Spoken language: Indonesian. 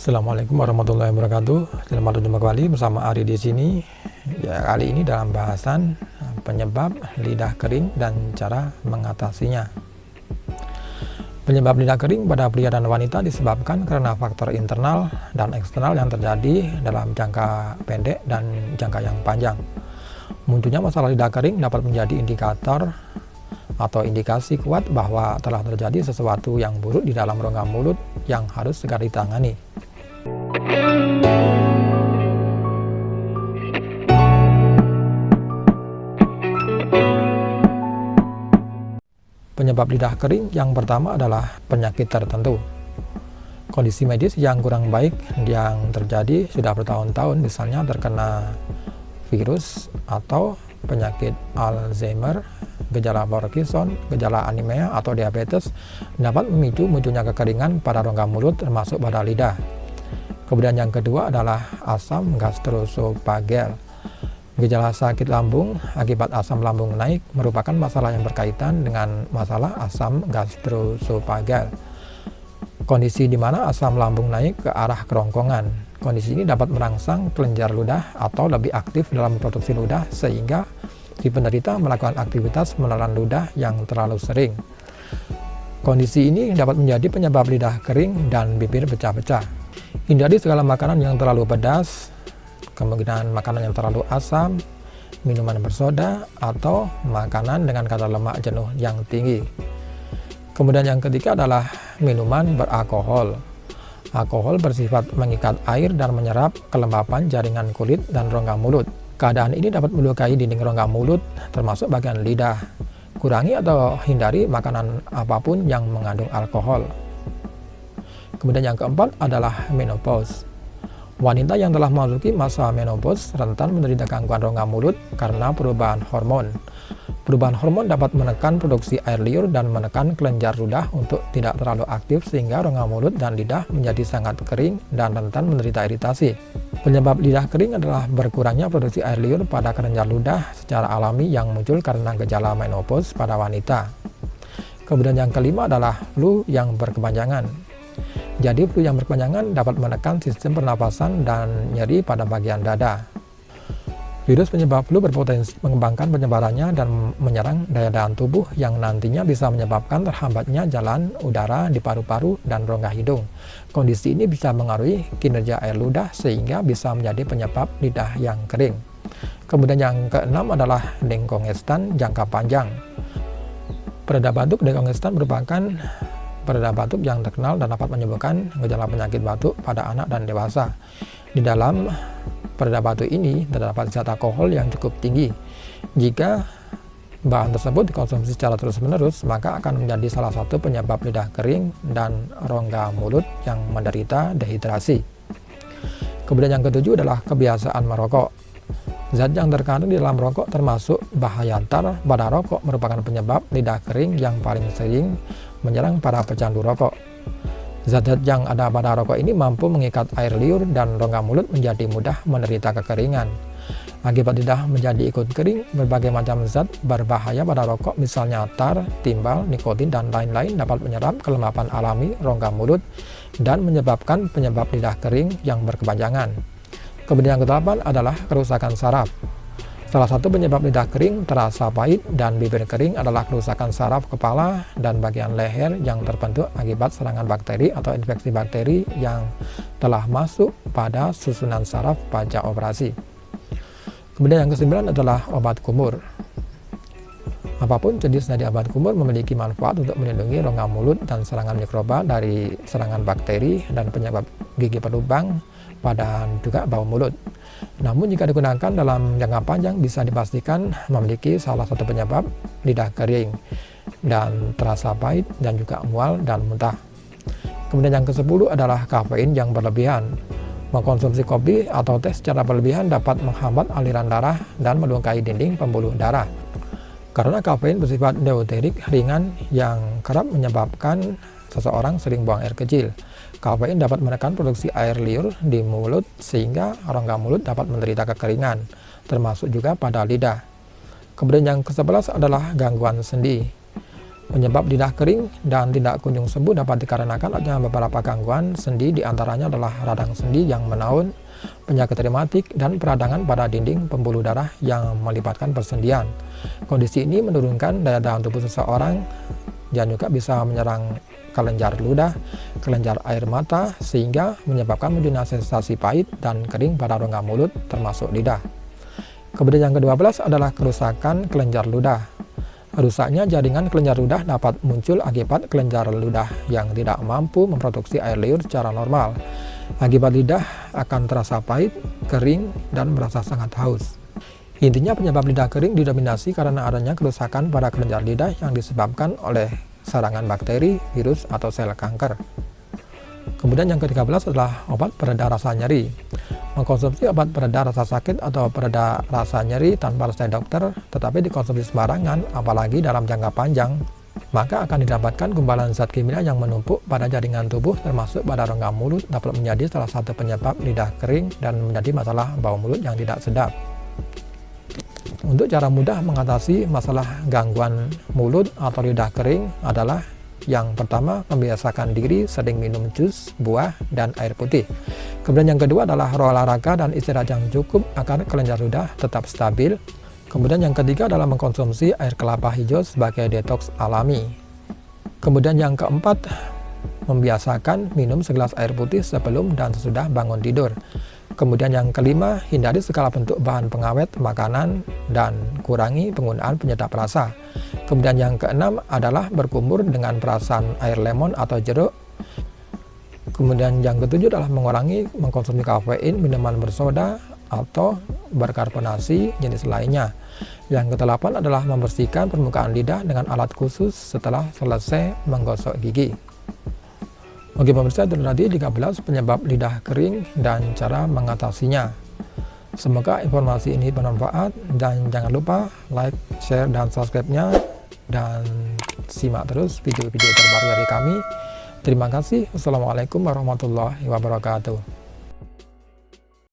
Assalamualaikum warahmatullahi wabarakatuh. Selamat berjumpa kembali bersama Ari di sini. Ya, kali ini dalam bahasan penyebab lidah kering dan cara mengatasinya. Penyebab lidah kering pada pria dan wanita disebabkan karena faktor internal dan eksternal yang terjadi dalam jangka pendek dan jangka yang panjang. Munculnya masalah lidah kering dapat menjadi indikator atau indikasi kuat bahwa telah terjadi sesuatu yang buruk di dalam rongga mulut yang harus segera ditangani. Penyebab lidah kering yang pertama adalah penyakit tertentu. Kondisi medis yang kurang baik yang terjadi sudah bertahun-tahun, misalnya terkena virus atau penyakit Alzheimer, gejala Parkinson, gejala anemia atau diabetes dapat memicu munculnya kekeringan pada rongga mulut termasuk pada lidah. Kemudian yang kedua adalah asam gastroesophageal. Gejala sakit lambung akibat asam lambung naik merupakan masalah yang berkaitan dengan masalah asam gastroesophageal. Kondisi di mana asam lambung naik ke arah kerongkongan. Kondisi ini dapat merangsang kelenjar ludah atau lebih aktif dalam produksi ludah sehingga si penderita melakukan aktivitas menelan ludah yang terlalu sering. Kondisi ini dapat menjadi penyebab lidah kering dan bibir pecah-pecah. Hindari segala makanan yang terlalu pedas, kemungkinan makanan yang terlalu asam, minuman bersoda, atau makanan dengan kadar lemak jenuh yang tinggi. Kemudian yang ketiga adalah minuman beralkohol. Alkohol bersifat mengikat air dan menyerap kelembapan jaringan kulit dan rongga mulut. Keadaan ini dapat melukai dinding rongga mulut, termasuk bagian lidah. Kurangi atau hindari makanan apapun yang mengandung alkohol. Kemudian yang keempat adalah menopause. Wanita yang telah memasuki masa menopause rentan menderita gangguan rongga mulut karena perubahan hormon. Perubahan hormon dapat menekan produksi air liur dan menekan kelenjar ludah untuk tidak terlalu aktif sehingga rongga mulut dan lidah menjadi sangat kering dan rentan menderita iritasi. Penyebab lidah kering adalah berkurangnya produksi air liur pada kelenjar ludah secara alami yang muncul karena gejala menopause pada wanita. Kemudian yang kelima adalah flu yang berkepanjangan. Jadi flu yang berkepanjangan dapat menekan sistem pernapasan dan nyeri pada bagian dada. Virus penyebab flu berpotensi mengembangkan penyebarannya dan menyerang daya tahan tubuh yang nantinya bisa menyebabkan terhambatnya jalan udara di paru-paru dan rongga hidung. Kondisi ini bisa mengaruhi kinerja air ludah sehingga bisa menjadi penyebab lidah yang kering. Kemudian yang keenam adalah dengkongestan jangka panjang. Pereda batuk dengkongestan merupakan pereda batuk yang terkenal dan dapat menyebabkan gejala penyakit batuk pada anak dan dewasa. Di dalam pereda batuk ini terdapat zat alkohol yang cukup tinggi. Jika bahan tersebut dikonsumsi secara terus-menerus, maka akan menjadi salah satu penyebab lidah kering dan rongga mulut yang menderita dehidrasi. Kemudian yang ketujuh adalah kebiasaan merokok. Zat yang terkandung di dalam rokok termasuk bahaya tar pada rokok merupakan penyebab lidah kering yang paling sering menyerang para pecandu rokok. Zat-zat yang ada pada rokok ini mampu mengikat air liur dan rongga mulut menjadi mudah menderita kekeringan. Akibat lidah menjadi ikut kering, berbagai macam zat berbahaya pada rokok misalnya tar, timbal, nikotin, dan lain-lain dapat menyerap kelembapan alami rongga mulut dan menyebabkan penyebab lidah kering yang berkepanjangan. Kemudian yang ke-8 adalah kerusakan saraf. Salah satu penyebab lidah kering, terasa pahit, dan bibir kering adalah kerusakan saraf kepala dan bagian leher yang terbentuk akibat serangan bakteri atau infeksi bakteri yang telah masuk pada susunan saraf pasca operasi. Kemudian yang ke-9 adalah obat kumur. Apapun jenis dari obat kumur memiliki manfaat untuk melindungi rongga mulut dan serangan mikroba dari serangan bakteri dan penyebab gigi berlubang pada juga bau mulut. Namun jika digunakan dalam jangka panjang bisa dipastikan memiliki salah satu penyebab lidah kering dan terasa pahit dan juga mual dan muntah. Kemudian yang ke-10 adalah kafein yang berlebihan. Mengkonsumsi kopi atau teh secara berlebihan dapat menghambat aliran darah dan melukai dinding pembuluh darah. Karena kafein bersifat deuterik ringan yang kerap menyebabkan seseorang sering buang air kecil. Kafein dapat menekan produksi air liur di mulut sehingga rongga mulut dapat menderita kekeringan, termasuk juga pada lidah. Kemudian yang ke-11 adalah gangguan sendi. Penyebab lidah kering dan tidak kunjung sembuh dapat dikarenakan adanya beberapa gangguan sendi, diantaranya adalah radang sendi yang menaun, penyakit reumatik, dan peradangan pada dinding pembuluh darah yang melibatkan persendian. Kondisi ini menurunkan daya tahan tubuh seseorang dan juga bisa menyerang kelenjar ludah, kelenjar air mata, sehingga menyebabkan munculnya sensasi pahit dan kering pada rongga mulut termasuk lidah. Kemudian yang ke-12 adalah kerusakan kelenjar ludah. Rusaknya jaringan kelenjar ludah dapat muncul akibat kelenjar ludah yang tidak mampu memproduksi air liur secara normal. Akibat lidah akan terasa pahit, kering, dan merasa sangat haus. Intinya penyebab lidah kering didominasi karena adanya kerusakan pada kelenjar lidah yang disebabkan oleh serangan bakteri, virus, atau sel kanker. Kemudian yang ke-13 adalah obat pereda rasa nyeri. Mengkonsumsi obat pereda rasa sakit atau pereda rasa nyeri tanpa resep dokter, tetapi dikonsumsi sembarangan, apalagi dalam jangka panjang, maka akan didapatkan gumpalan zat kimia yang menumpuk pada jaringan tubuh termasuk pada rongga mulut, dapat menjadi salah satu penyebab lidah kering dan menjadi masalah bau mulut yang tidak sedap. Untuk cara mudah mengatasi masalah gangguan mulut atau lidah kering adalah yang pertama, membiasakan diri sering minum jus, buah, dan air putih. Kemudian yang kedua adalah olahraga dan istirahat yang cukup agar kelenjar ludah tetap stabil. Kemudian yang ketiga adalah mengkonsumsi air kelapa hijau sebagai detoks alami. Kemudian yang keempat, membiasakan minum segelas air putih sebelum dan sesudah bangun tidur. Kemudian yang kelima, hindari segala bentuk bahan pengawet makanan dan kurangi penggunaan penyedap rasa. Kemudian yang keenam adalah berkumur dengan perasan air lemon atau jeruk. Kemudian yang ketujuh adalah mengurangi mengkonsumsi kafein, minuman bersoda, atau berkarbonasi jenis lainnya. Yang kedelapan adalah membersihkan permukaan lidah dengan alat khusus setelah selesai menggosok gigi. Oke pemirsa, itu tadi 13 penyebab lidah kering dan cara mengatasinya. Semoga informasi ini bermanfaat dan jangan lupa like, share, dan subscribe-nya dan simak terus video-video terbaru dari kami. Terima kasih. Wassalamualaikum warahmatullahi wabarakatuh.